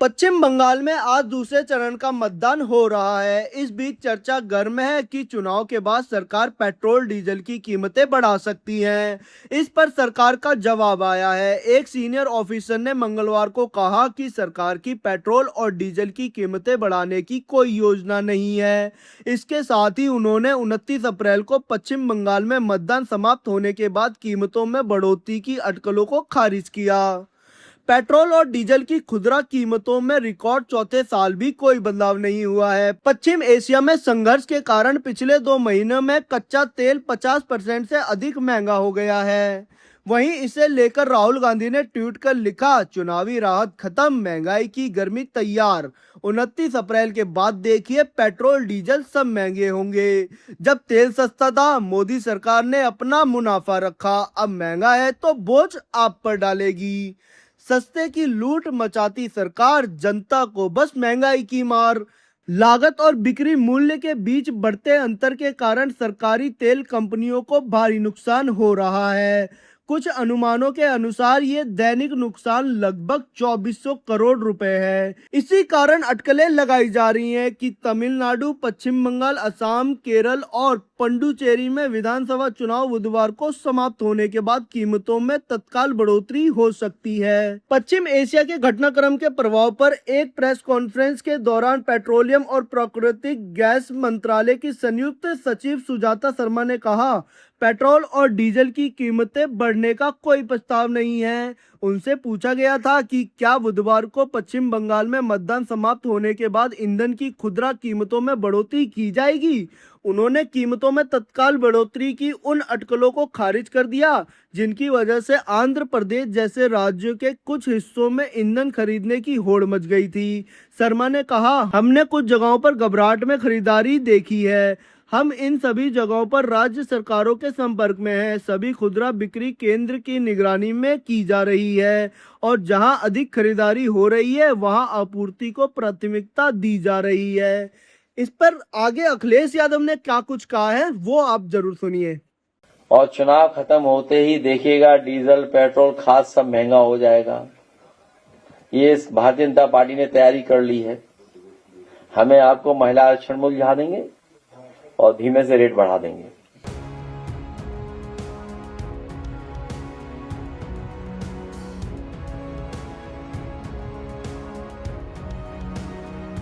पश्चिम बंगाल में आज दूसरे चरण का मतदान हो रहा है। इस बीच चर्चा गर्म है कि चुनाव के बाद सरकार पेट्रोल डीजल की कीमतें बढ़ा सकती है। इस पर सरकार का जवाब आया है। एक सीनियर ऑफिसर ने मंगलवार को कहा कि सरकार की पेट्रोल और डीजल की कीमतें बढ़ाने की कोई योजना नहीं है। इसके साथ ही उन्होंने 29 अप्रैल को पश्चिम बंगाल में मतदान समाप्त होने के बाद कीमतों में बढ़ोतरी की अटकलों को खारिज किया। पेट्रोल और डीजल की खुदरा कीमतों में रिकॉर्ड चौथे साल भी कोई बदलाव नहीं हुआ है। पश्चिम एशिया में संघर्ष के कारण पिछले 2 महीनों में कच्चा तेल 50% से अधिक महंगा हो गया है। वहीं इसे लेकर राहुल गांधी ने ट्वीट कर लिखा, चुनावी राहत खत्म, महंगाई की गर्मी तैयार। 29 अप्रैल के बाद देखिए पेट्रोल डीजल सब महंगे होंगे। जब तेल सस्ता था मोदी सरकार ने अपना मुनाफा रखा, अब महंगा है तो बोझ आप पर डालेगी। सस्ते की लूट मचाती सरकार, जनता को बस महंगाई की मार। लागत और बिक्री मूल्य के बीच बढ़ते अंतर के कारण सरकारी तेल कंपनियों को भारी नुकसान हो रहा है। कुछ अनुमानों के अनुसार ये दैनिक नुकसान लगभग 2400 करोड़ रुपए है। इसी कारण अटकलें लगाई जा रही हैं कि तमिलनाडु, पश्चिम बंगाल, असम, केरल और पुडुचेरी में विधानसभा चुनाव बुधवार को समाप्त होने के बाद कीमतों में तत्काल बढ़ोतरी हो सकती है। पश्चिम एशिया के घटनाक्रम के प्रभाव पर एक प्रेस कॉन्फ्रेंस के दौरान पेट्रोलियम और प्राकृतिक गैस मंत्रालय की संयुक्त सचिव सुजाता शर्मा ने कहा, पेट्रोल और डीजल की कीमतें बढ़ने का कोई प्रस्ताव नहीं है। उनसे पूछा गया था कि क्या बुधवार को पश्चिम बंगाल में मतदान समाप्त होने के बाद ईंधन की खुदरा कीमतों में बढ़ोतरी की जाएगी। उन्होंने कीमतों में तत्काल बढ़ोतरी की उन अटकलों को खारिज कर दिया जिनकी वजह से आंध्र प्रदेश जैसे राज्यों के कुछ हिस्सों में ईंधन खरीदने की होड़ मच गई थी। शर्मा ने कहा, हमने कुछ जगहों पर घबराहट में खरीदारी देखी है। हम इन सभी जगहों पर राज्य सरकारों के संपर्क में हैं। सभी खुदरा बिक्री केंद्र की निगरानी में की जा रही है और जहां अधिक खरीदारी हो रही है वहां आपूर्ति को प्राथमिकता दी जा रही है। इस पर आगे अखिलेश यादव ने क्या कुछ कहा है वो आप जरूर सुनिए। और चुनाव खत्म होते ही देखिएगा डीजल, पेट्रोल, खाद सब महंगा हो जाएगा। ये भारतीय जनता पार्टी ने तैयारी कर ली है। हमें आपको महिला आरक्षण मूल्य दिला देंगे और धीमे से रेट बढ़ा देंगे।